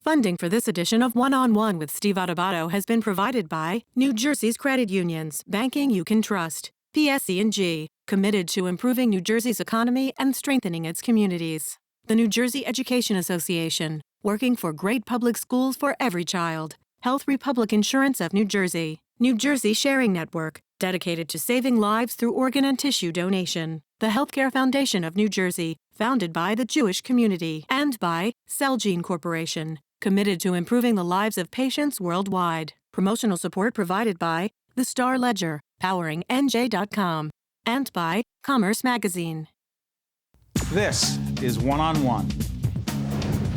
Funding for this edition of One-on-One with Steve Adubato has been provided by New Jersey's credit unions, banking you can trust. PSE&G, committed to improving New Jersey's economy and strengthening its communities. The New Jersey Education Association, working for great public schools for every child. Health Republic Insurance of New Jersey. New Jersey Sharing Network, dedicated to saving lives through organ and tissue donation. The Healthcare Foundation of New Jersey, founded by the Jewish community. And by Celgene Corporation, committed to improving the lives of patients worldwide. Promotional support provided by The Star Ledger, powering NJ.com, and by Commerce Magazine. This is One-on-One.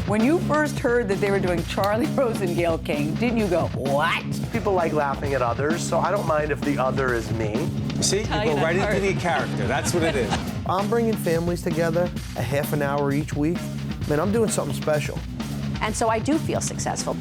When you first heard that they were doing Charlie Rose and Gayle King, didn't you go, what? People like laughing at others, so I don't mind if the other is me. See, you go right into the character. That's what it is. I'm bringing families together a half an hour each week. Man, I'm doing something special. And so I do feel successful.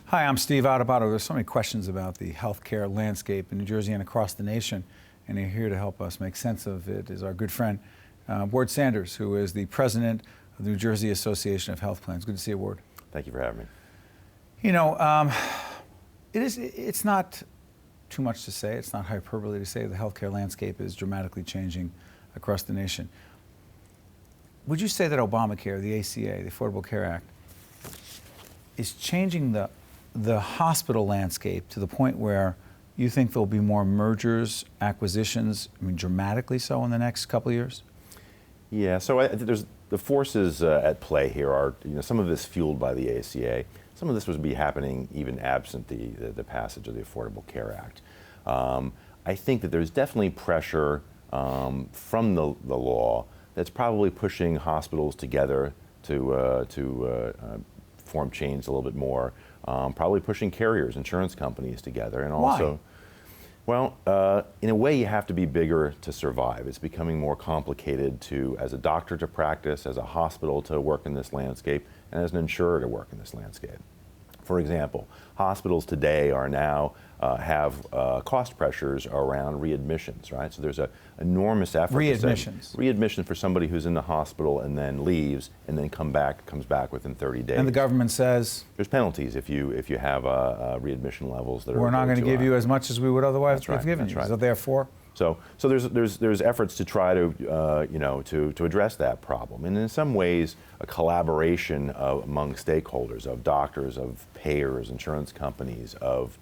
Hi, I'm Steve Adubato. There's so many questions about the healthcare landscape in New Jersey and across the nation, and here to help us make sense of it is our good friend, Wardell Sanders, who is the president of the New Jersey Association of Health Plans. Good to see you, Ward. Thank you for having me. You know, it's not too much to say. It's not hyperbole to say the healthcare landscape is dramatically changing across the nation. Would you say that Obamacare, the ACA, the Affordable Care Act, is changing the hospital landscape to the point where you think there'll be more mergers, acquisitions, I mean, dramatically so in the next couple of years? Yeah, so I think there's the forces at play here are, some of this fueled by the ACA. Some of this would be happening even absent the passage of the Affordable Care Act. I think that there's definitely pressure from the law that's probably pushing hospitals together to form chains a little bit more, probably pushing carriers, insurance companies together, and also, well, in a way you have to be bigger to survive. It's becoming more complicated as a doctor to practice, as a hospital to work in this landscape, and as an insurer to work in this landscape. For example, hospitals today are now have cost pressures around readmissions, right? So there's an enormous effort. Readmissions. Readmission for somebody who's in the hospital and then leaves and then comes back within 30 days. And the government says there's penalties if you have readmission levels that we're not going to give you as much as we would otherwise have given you. Right. So therefore. So there's efforts to try to to address that problem, and in some ways a collaboration among stakeholders, of doctors, of payers, insurance companies, of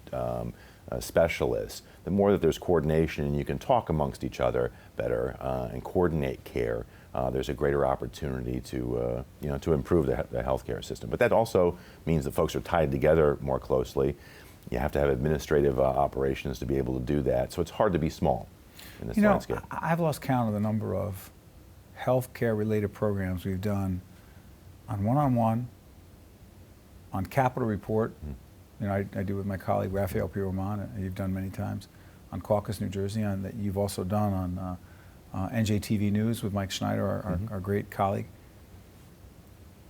specialists. The more that there's coordination and you can talk amongst each other better and coordinate care, there's a greater opportunity to improve the healthcare system. But that also means that folks are tied together more closely. You have to have administrative operations to be able to do that. So it's hard to be small in this landscape. I've lost count of the number of healthcare-related programs we've done on One-on-One, on Capitol Report. I do with my colleague Raphael P. Roman, you've done many times, on Caucus, New Jersey, and that you've also done on NJTV News with Mike Schneider, our great colleague.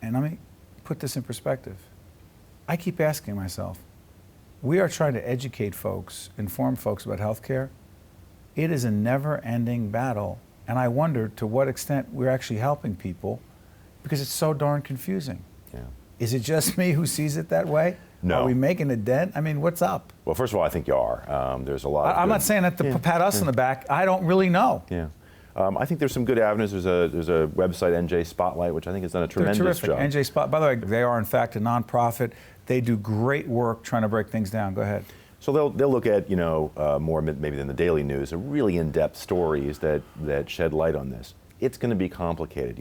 And let me put this in perspective. I keep asking myself, we are trying to educate folks, inform folks about healthcare. It is a never-ending battle, and I wonder to what extent we're actually helping people because it's so darn confusing. Yeah. Is it just me who sees it that way? No. Are we making a dent? I mean, what's up? Well, first of all, I think you are. There's a lot. I'm not saying that to pat us on the back. I don't really know. Yeah. I think there's some good avenues. There's a website, NJ Spotlight, which I think has done a tremendous job. NJ Spot. By the way, they are in fact a nonprofit. They do great work trying to break things down. Go ahead. So they'll look at more maybe than the daily news, really in-depth stories that shed light on this. It's going to be complicated.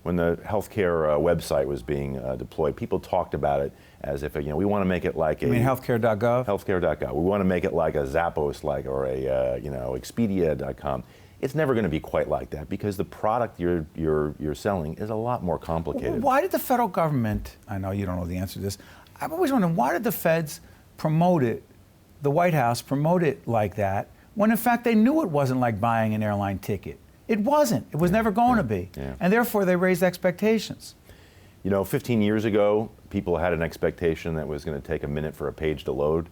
When the healthcare website was being deployed, people talked about it as if we want to make it like You mean healthcare.gov? Healthcare.gov. We want to make it like a Zappos, or a Expedia.com. It's never going to be quite like that because the product you're selling is a lot more complicated. Why did the federal government? I know you don't know the answer to this. I'm always wondering why did the feds promote it, the White House promote it like that, when in fact they knew it wasn't like buying an airline ticket. It wasn't. It was never going to be. Yeah. And therefore they raised expectations. 15 years ago, people had an expectation that was going to take a minute for a page to load.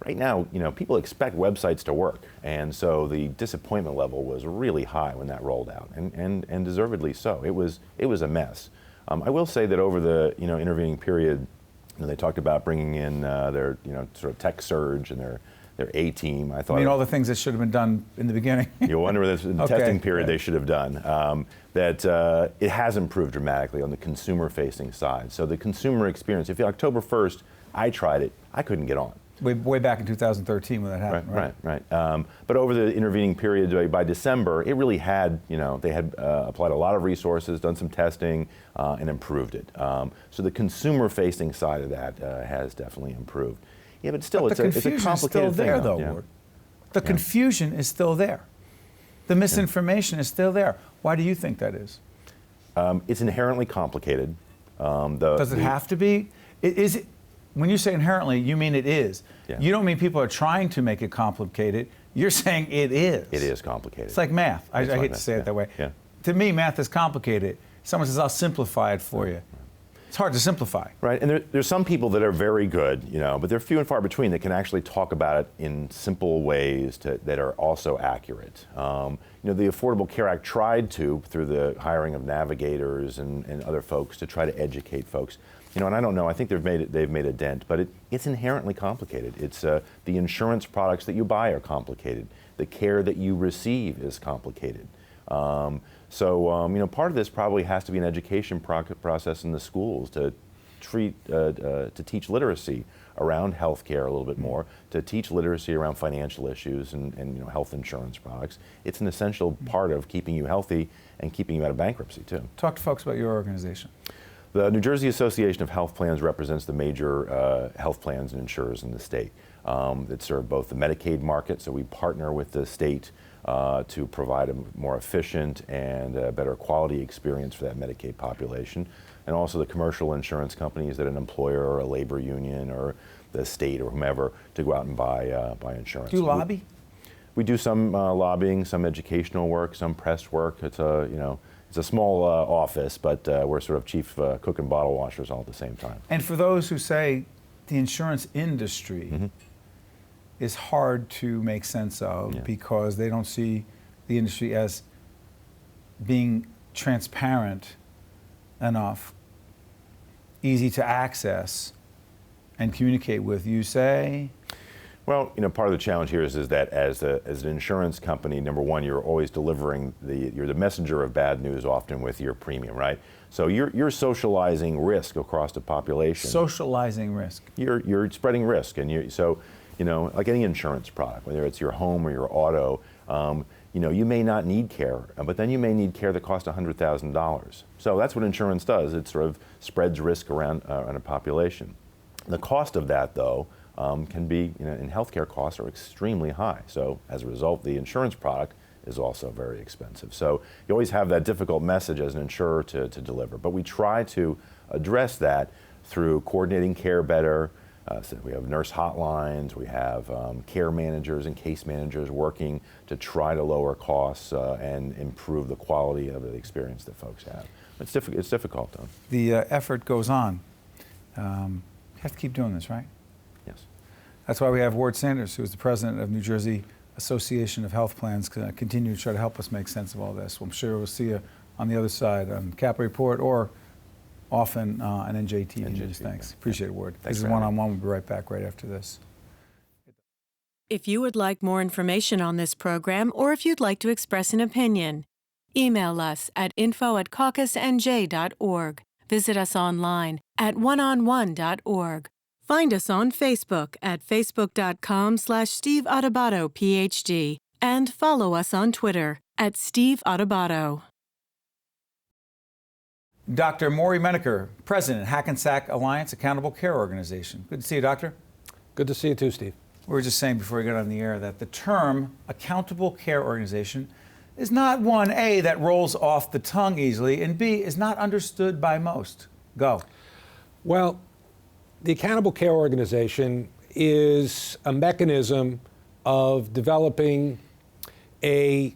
Right now, people expect websites to work, and so the disappointment level was really high when that rolled out, and deservedly so. It was a mess. I will say that over the intervening period, they talked about bringing in their sort of tech surge and their A team. I thought all the things that should have been done in the beginning. You wonder whether in the testing period they should have done. That it has improved dramatically on the consumer-facing side. So the consumer experience. If October 1st, I tried it, I couldn't get on. Way back in 2013 when that happened, right. But over the intervening period, by December, it really had, they had applied a lot of resources, done some testing, and improved it. So the consumer-facing side of that has definitely improved. Yeah, but still, it's a complicated thing. Still there, though, Ward. The confusion is still there. The misinformation is still there. Why do you think that is? It's inherently complicated. Does it have to be? Is it? When you say inherently, you mean it is. Yeah. You don't mean people are trying to make it complicated. You're saying it is. It is complicated. It's like math. I hate to say it that way. Yeah. To me, math is complicated. Someone says, I'll simplify it for you. It's hard to simplify. Right, and there's some people that are very good, but they're few and far between that can actually talk about it in simple ways that are also accurate. The Affordable Care Act tried to, through the hiring of navigators and other folks, to try to educate folks. And I don't know. I think they've made a dent, but it's inherently complicated. It's the insurance products that you buy are complicated. The care that you receive is complicated. So part of this probably has to be an education process in the schools to teach literacy around healthcare a little bit more, to teach literacy around financial issues and health insurance products. It's an essential part of keeping you healthy and keeping you out of bankruptcy too. Talk to folks about your organization. The New Jersey Association of Health Plans represents the major health plans and insurers in the state that serve both the Medicaid market, so we partner with the state to provide a more efficient and better quality experience for that Medicaid population, and also the commercial insurance companies that an employer or a labor union or the state or whomever to go out and buy insurance. Do you lobby? We do some lobbying, some educational work, some press work. It's a small office, but we're sort of chief cook and bottle washers all at the same time. And for those who say the insurance industry is hard to make sense of because they don't see the industry as being transparent enough, easy to access and communicate with, you say? Well, part of the challenge here is that as an insurance company, number one, you're always delivering you're the messenger of bad news often with your premium, right? So you're socializing risk across the population. Socializing risk. You're spreading risk, and like any insurance product, whether it's your home or your auto, you may not need care, but then you may need care that costs $100,000. So that's what insurance does. It sort of spreads risk around a population. The cost of that, though, can be, and healthcare costs are extremely high. So as a result, the insurance product is also very expensive. So you always have that difficult message as an insurer to deliver. But we try to address that through coordinating care better. So we have nurse hotlines, we have care managers and case managers working to try to lower costs and improve the quality of the experience that folks have. It's difficult, though. The effort goes on. You have to keep doing this, right? Yes. That's why we have Wardell Sanders, who is the president of New Jersey Association of Health Plans, continue to try to help us make sense of all this. Well, I'm sure we'll see you on the other side on Capital Report or often on NJTV News. Thanks. Appreciate it, Ward. This is One-on-One. We'll be right back right after this. If you would like more information on this program or if you'd like to express an opinion, email us at info@caucusnj.org. Visit us online at oneonone.org. Find us on Facebook at facebook.com/Steve Adubato, Ph.D. and follow us on Twitter at Steve Adubato. Dr. Morey Menacker, President, Hackensack Alliance Accountable Care Organization. Good to see you, Doctor. Good to see you too, Steve. We were just saying before we got on the air that the term Accountable Care Organization is not one, A, that rolls off the tongue easily, and B, is not understood by most. Go. Well, the Accountable Care Organization is a mechanism of developing a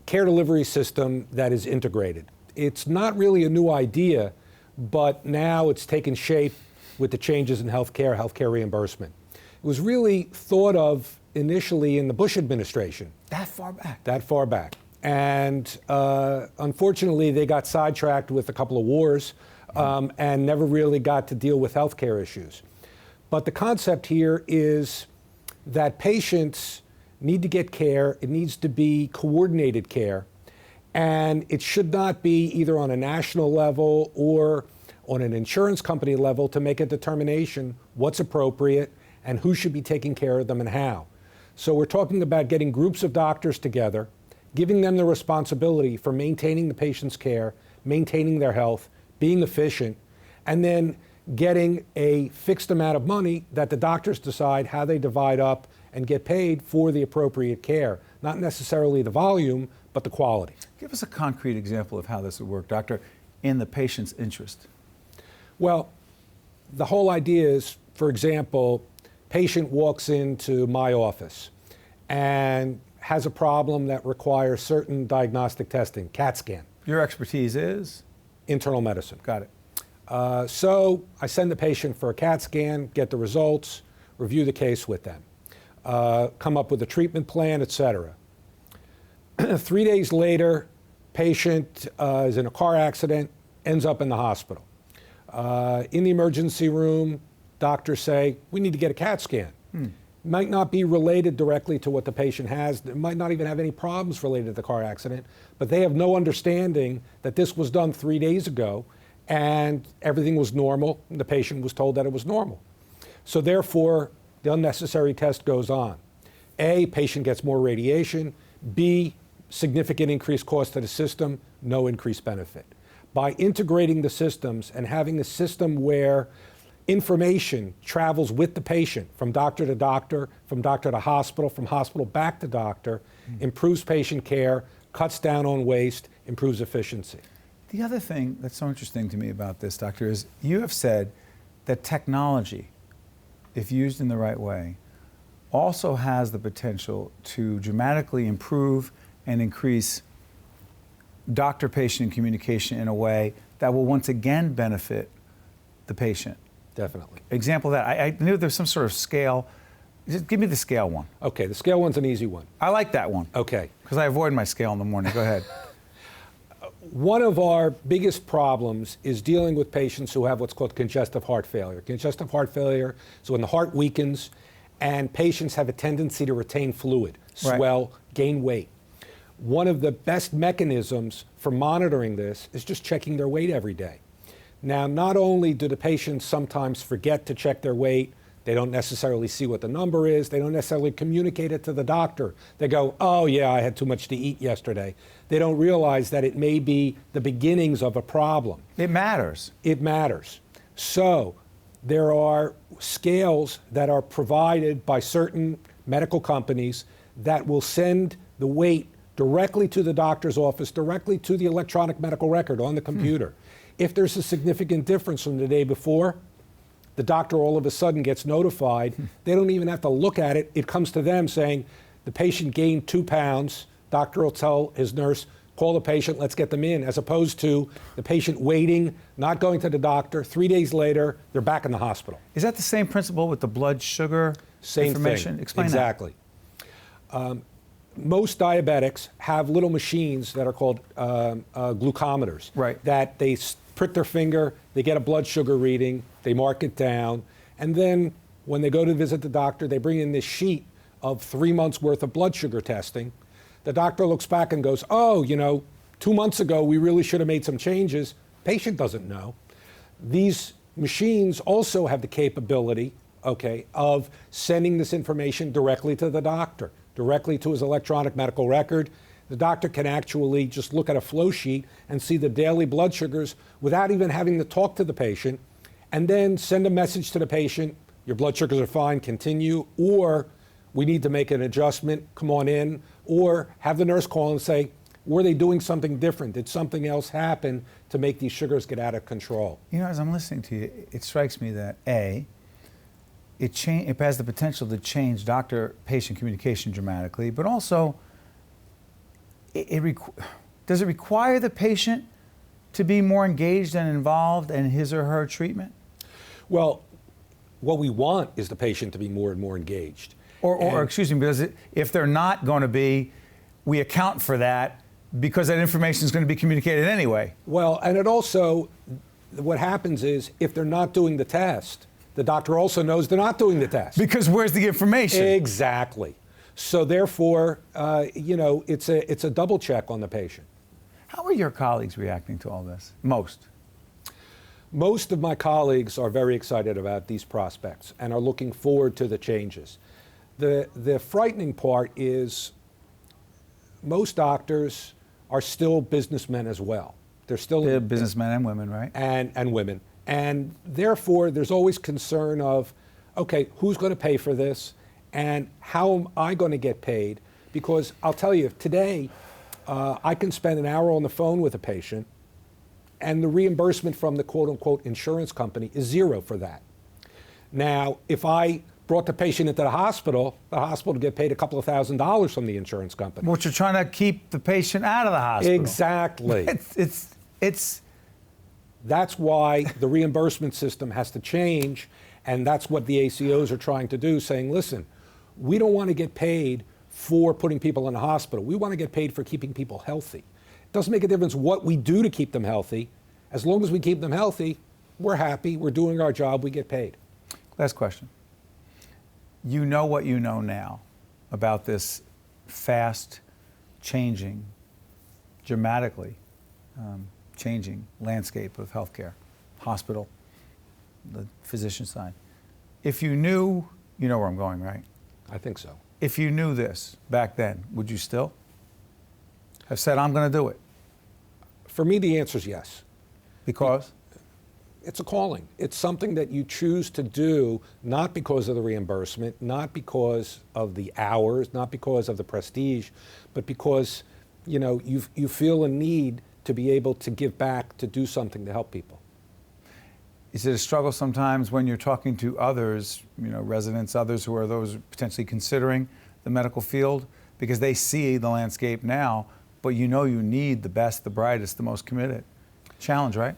care delivery system that is integrated. It's not really a new idea, but now it's taken shape with the changes in healthcare reimbursement. was really thought of initially in the Bush administration. That far back? That far back. And unfortunately, they got sidetracked with a couple of wars and never really got to deal with healthcare issues. But the concept here is that patients need to get care. It needs to be coordinated care. And it should not be either on a national level or on an insurance company level to make a determination what's appropriate and who should be taking care of them and how. So we're talking about getting groups of doctors together, giving them the responsibility for maintaining the patient's care, maintaining their health, being efficient, and then getting a fixed amount of money that the doctors decide how they divide up and get paid for the appropriate care. Not necessarily the volume, but the quality. Give us a concrete example of how this would work, doctor, in the patient's interest. Well, the whole idea is, for example, patient walks into my office and has a problem that requires certain diagnostic testing, CAT scan. Your expertise is? Internal medicine. Got it. So I send the patient for a CAT scan, get the results, review the case with them, come up with a treatment plan, etc. 3 days later, patient is in a car accident, ends up in the hospital. In the emergency room, doctors say, we need to get a CAT scan. Might not be related directly to what the patient has. They might not even have any problems related to the car accident, but they have no understanding that this was done 3 days ago and everything was normal, and the patient was told that it was normal. So therefore, the unnecessary test goes on. A, patient gets more radiation. B, significant increased cost to the system, no increased benefit. By integrating the systems and having a system where information travels with the patient from doctor to doctor, from doctor to hospital, from hospital back to doctor, improves patient care, cuts down on waste, improves efficiency. The other thing that's so interesting to me about this, doctor, is you have said that technology, if used in the right way, also has the potential to dramatically improve and increase doctor-patient communication in a way that will once again benefit the patient. Definitely. Example of that, I knew there's some sort of scale. Just give me the scale one. Okay, the scale one's an easy one. I like that one. Okay. Because I avoid my scale in the morning. Go ahead. One of our biggest problems is dealing with patients who have what's called congestive heart failure. Congestive heart failure is when the heart weakens and patients have a tendency to retain fluid, swell, gain weight. One of the best mechanisms for monitoring this is just checking their weight every day. Now, not only do the patients sometimes forget to check their weight, they don't necessarily see what the number is, they don't necessarily communicate it to the doctor. They go, oh yeah, I had too much to eat yesterday. They don't realize that it may be the beginnings of a problem. It matters. It matters. So there are scales that are provided by certain medical companies that will send the weight directly to the doctor's office, directly to the electronic medical record on the computer. If there's a significant difference from the day before, the doctor all of a sudden gets notified. They don't even have to look at it. It comes to them saying, the patient gained 2 pounds. Doctor will tell his nurse, call the patient, let's get them in, as opposed to the patient waiting, not going to the doctor. 3 days later, they're back in the hospital. Is that the same principle with the blood sugar information? Thing. Explain exactly. that. Most diabetics have little machines that are called glucometers. Right. That they prick their finger, they get a blood sugar reading, they mark it down, and then when they go to visit the doctor, they bring in this sheet of 3 months worth of blood sugar testing. The doctor looks back and goes, oh, 2 months ago we really should have made some changes. Patient doesn't know. These machines also have the capability, of sending this information directly to the doctor, directly to his electronic medical record. The doctor can actually just look at a flow sheet and see the daily blood sugars without even having to talk to the patient, and then send a message to the patient, your blood sugars are fine, continue, or we need to make an adjustment, come on in, or have the nurse call and say, were they doing something different? Did something else happen to make these sugars get out of control? As I'm listening to you, it strikes me that A, it has the potential to change doctor-patient communication dramatically, but also, does it require the patient to be more engaged and involved in his or her treatment? Well, what we want is the patient to be more and more engaged. Or excuse me, because if they're not going to be, we account for that because that information is going to be communicated anyway. Well, and it also, what happens is if they're not doing the test, the doctor also knows they're not doing the test. Because where's the information? Exactly. So therefore, it's a double check on the patient. How are your colleagues reacting to all this? Most of my colleagues are very excited about these prospects and are looking forward to the changes. The frightening part is most doctors are still businessmen as well. They're businessmen and women, right? And women. And therefore, there's always concern of, okay, who's going to pay for this? And how am I going to get paid? Because I'll tell you, today, I can spend an hour on the phone with a patient, and the reimbursement from the quote-unquote insurance company is zero for that. Now, if I brought the patient into the hospital would get paid a couple of $1,000s from the insurance company. But you're trying to keep the patient out of the hospital. Exactly. That's why the reimbursement system has to change, and that's what the ACOs are trying to do, saying, listen, we don't want to get paid for putting people in the hospital. We want to get paid for keeping people healthy. It doesn't make a difference what we do to keep them healthy. As long as we keep them healthy, we're happy, we're doing our job, we get paid. Last question. You know what you know now about this fast changing, dramatically changing landscape of healthcare, hospital, the physician side. If you knew, you know where I'm going, right? I think so. If you knew this back then, would you still have said, I'm going to do it? For me, the answer is yes. Because? It's a calling. It's something that you choose to do, not because of the reimbursement, not because of the hours, not because of the prestige, but because you feel a need to be able to give back, to do something to help people. Is it a struggle sometimes when you're talking to others, residents, others who are those potentially considering the medical field, because they see the landscape now, but you need the best, the brightest, the most committed? Challenge, right?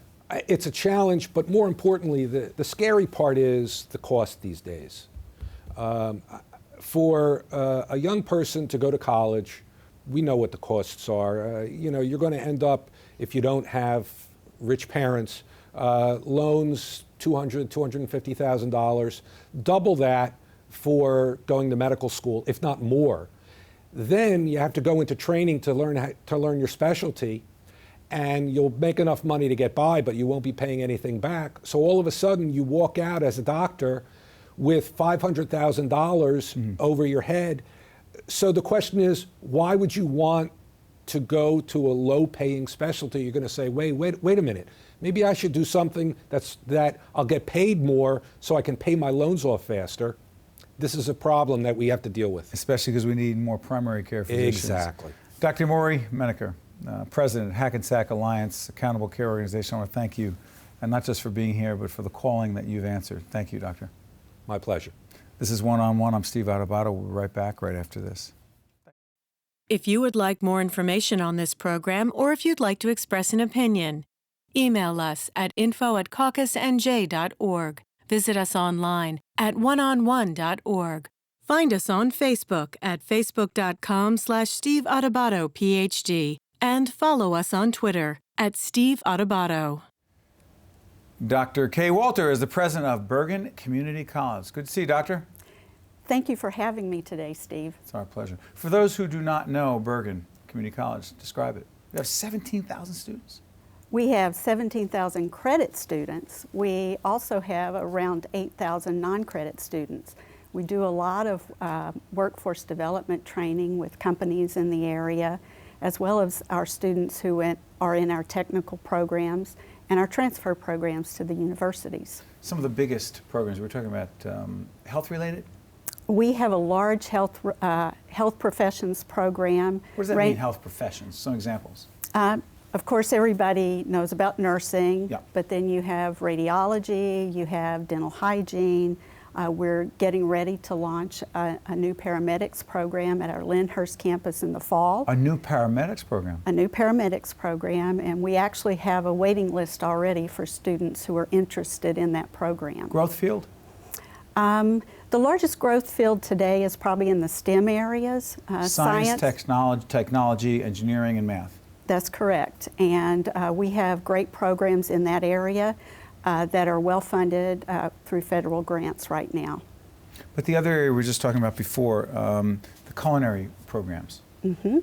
It's a challenge, but more importantly, the scary part is the cost these days. For a young person to go to college, we know what the costs are. You're going to end up, if you don't have rich parents, loans, $200,000, $250,000, double that for going to medical school, if not more. Then you have to go into training to learn your specialty, and you'll make enough money to get by, but you won't be paying anything back. So all of a sudden, you walk out as a doctor with $500,000 over your head. So the question is, why would you want to go to a low-paying specialty? You're going to say, wait a minute. Maybe I should do something that I'll get paid more so I can pay my loans off faster. This is a problem that we have to deal with. Especially because we need more primary care physicians. Exactly. Dr. Morey Menacker, President, Hackensack Alliance Accountable Care Organization. I want to thank you, and not just for being here, but for the calling that you've answered. Thank you, Doctor. My pleasure. This is One on One. I'm Steve Adubato. We'll be right back right after this. If you would like more information on this program, or if you'd like to express an opinion, email us at info@caucusnj.org. Visit us online at oneonone.org. Find us on Facebook at facebook.com/Steve Adubato, Ph.D. and follow us on Twitter at Steve Adubato. Dr. Kaye Walter is the president of Bergen Community College. Good to see you, Doctor. Thank you for having me today, Steve. It's our pleasure. For those who do not know Bergen Community College, describe it. You have 17,000 students. We have 17,000 credit students. We also have around 8,000 non-credit students. We do a lot of workforce development training with companies in the area, as well as our students who are in our technical programs and our transfer programs to the universities. Some of the biggest programs, we're talking about health-related? We have a large health professions program. What does that mean, health professions? Some examples. Of course, everybody knows about nursing, Yep. but then you have radiology, you have dental hygiene. We're getting ready to launch a new paramedics program at our Lyndhurst campus in the fall. A new paramedics program? A new paramedics program, and we actually have a waiting list already for students who are interested in that program. Growth field? The largest growth field today is probably in the STEM areas. Science, technology, engineering, and math. That's correct. And we have great programs in that area that are well funded through federal grants right now. But the other area we were just talking about before, the culinary programs. Mm-hmm.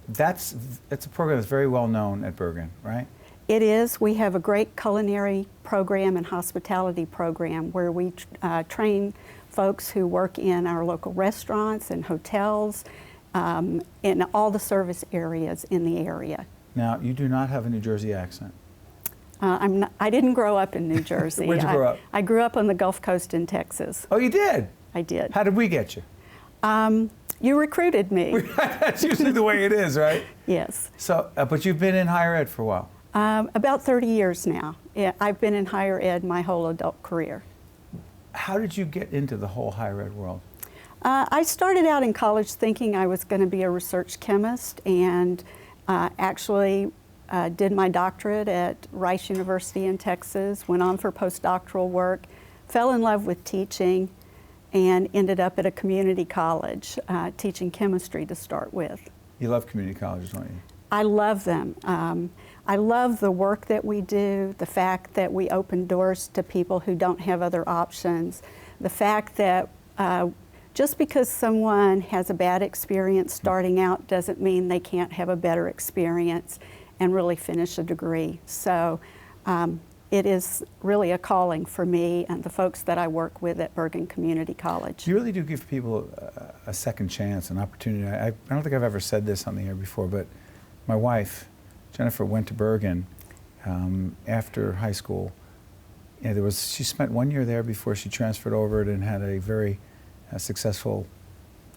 That's a program that's very well known at Bergen, right? It is. We have a great culinary program and hospitality program where we train folks who work in our local restaurants and hotels, in all the service areas in the area. Now, you do not have a New Jersey accent. I didn't grow up in New Jersey. Where'd you grow up? I grew up on the Gulf Coast in Texas. Oh, you did? I did. How did we get you? You recruited me. That's usually the way it is, right? Yes. So, but you've been in higher ed for a while. About 30 years now. Yeah, I've been in higher ed my whole adult career. How did you get into the whole higher ed world? I started out in college thinking I was going to be a research chemist, and actually did my doctorate at Rice University in Texas, went on for postdoctoral work, fell in love with teaching, and ended up at a community college teaching chemistry to start with. You love community colleges, don't you? I love them. I love the work that we do, the fact that we open doors to people who don't have other options, the fact that just because someone has a bad experience starting out doesn't mean they can't have a better experience and really finish a degree. So it is really a calling for me and the folks that I work with at Bergen Community College. You really do give people a second chance, an opportunity. I don't think I've ever said this on the air before, but my wife, Jennifer, went to Bergen after high school. Yeah, she spent 1 year there before she transferred over and had a very successful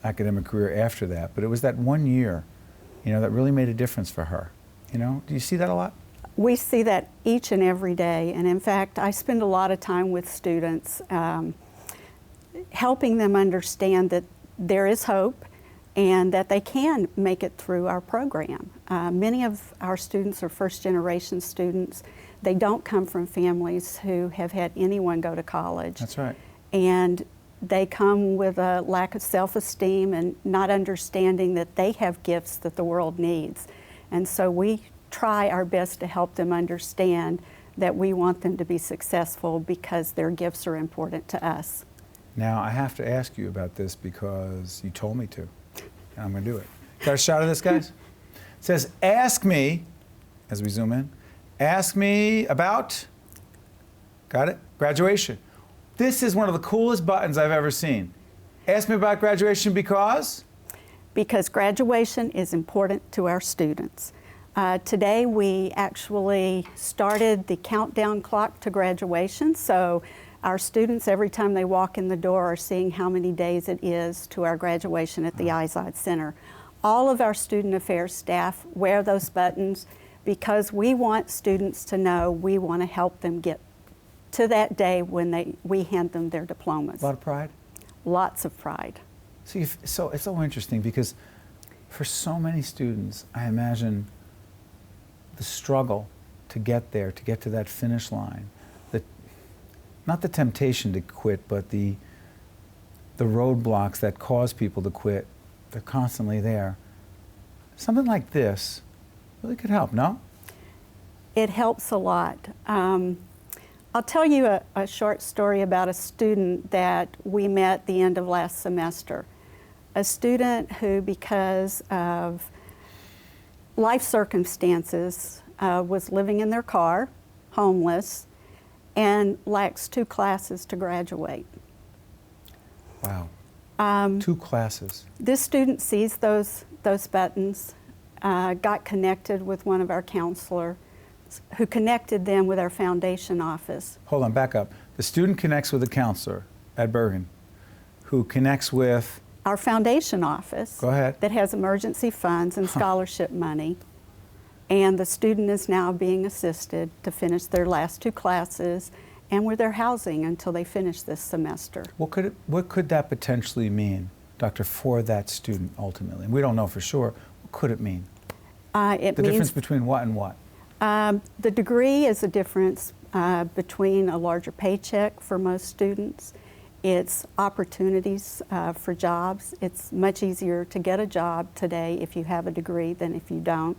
academic career after that. But it was that 1 year, that really made a difference for her. Do you see that a lot? We see that each and every day, and in fact, I spend a lot of time with students helping them understand that there is hope and that they can make it through our program. Many of our students are first-generation students. They don't come from families who have had anyone go to college. That's right. And they come with a lack of self-esteem and not understanding that they have gifts that the world needs. And so we try our best to help them understand that we want them to be successful because their gifts are important to us. Now, I have to ask you about this because you told me to, and I'm going to do it. Got a shot of this, guys? It says, ask me, as we zoom in, ask me about, got it? Graduation. This is one of the coolest buttons I've ever seen. Ask me about graduation because? Because graduation is important to our students. Today we actually started the countdown clock to graduation, so our students every time they walk in the door are seeing how many days it is to our graduation at the Izod Center. All of our student affairs staff wear those buttons because we want students to know we want to help them get to that day when we hand them their diplomas. A lot of pride? Lots of pride. See, so it's so interesting because for so many students, I imagine the struggle to get there, to get to that finish line, not the temptation to quit, but the roadblocks that cause people to quit, they're constantly there. Something like this really could help, no? It helps a lot. I'll tell you a short story about a student that we met the end of last semester. A student who, because of life circumstances, was living in their car, homeless, and lacks 2 classes to graduate. Wow. 2 classes. This student sees those buttons, got connected with one of our counselors, who connected them with our foundation office. Hold on, back up. The student connects with a counselor at Bergen, who connects with? Our foundation office. Go ahead. That has emergency funds and scholarship money. And the student is now being assisted to finish their last 2 classes and with their housing until they finish this semester. What could that potentially mean, Doctor, for that student ultimately? We don't know for sure. What could it mean? The difference between what and what? The degree is a difference between a larger paycheck for most students It's opportunities for jobs. It's much easier to get a job today if you have a degree than if you don't.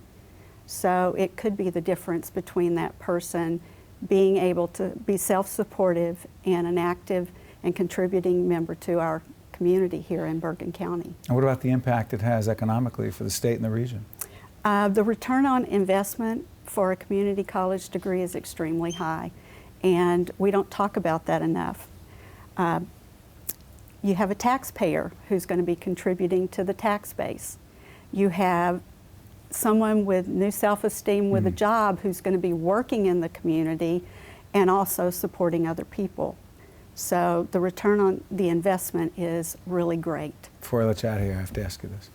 So it could be the difference between that person being able to be self-supportive and an active and contributing member to our community here in Bergen County. And what about the impact it has economically for the state and the region? The return on investment for a community college degree is extremely high, and we don't talk about that enough. You have a taxpayer who's going to be contributing to the tax base. You have someone with new self-esteem with a job who's going to be working in the community and also supporting other people. So the return on the investment is really great. Before I let you out of here, I have to ask you this.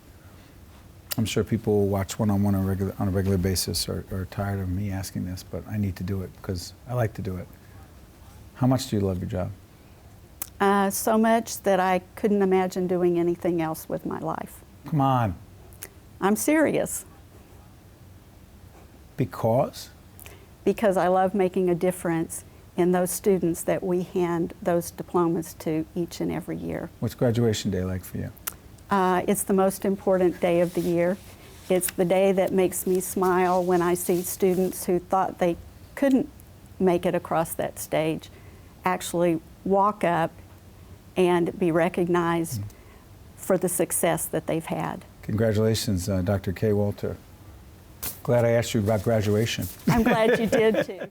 I'm sure people who watch one-on-one on a regular basis are tired of me asking this, but I need to do it because I like to do it. How much do you love your job? So much that I couldn't imagine doing anything else with my life. Come on. I'm serious. Because? Because I love making a difference in those students that we hand those diplomas to each and every year. What's graduation day like for you? It's the most important day of the year. It's the day that makes me smile when I see students who thought they couldn't make it across that stage actually walk up and be recognized for the success that they've had. Congratulations, Dr. Kaye Walter. Glad I asked you about graduation. I'm glad you did too.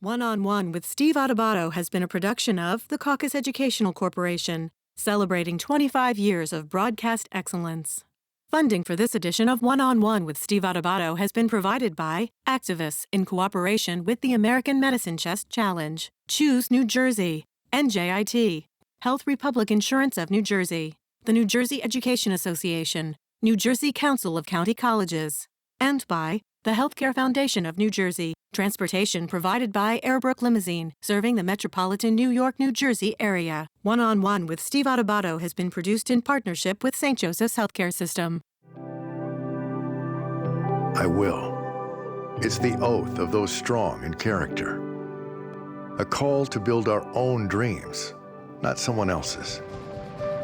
One-on-One with Steve Adubato has been a production of the Caucus Educational Corporation, celebrating 25 years of broadcast excellence. Funding for this edition of One-on-One with Steve Adubato has been provided by activists in cooperation with the American Medicine Chest Challenge, Choose New Jersey, NJIT, Health Republic Insurance of New Jersey, the New Jersey Education Association, New Jersey Council of County Colleges, and by the Healthcare Foundation of New Jersey. Transportation provided by Airbrook Limousine, serving the metropolitan New York, New Jersey area. One-on-One with Steve Adubato has been produced in partnership with St. Joseph's Healthcare System. I will. It's the oath of those strong in character. A call to build our own dreams, not someone else's.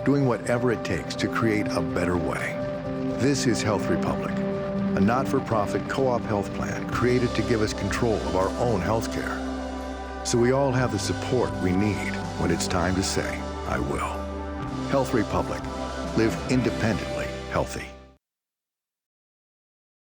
Doing whatever it takes to create a better way. This is Health Republic, a not-for-profit co-op health plan created to give us control of our own health care. So we all have the support we need when it's time to say, I will. Health Republic. Live independently healthy.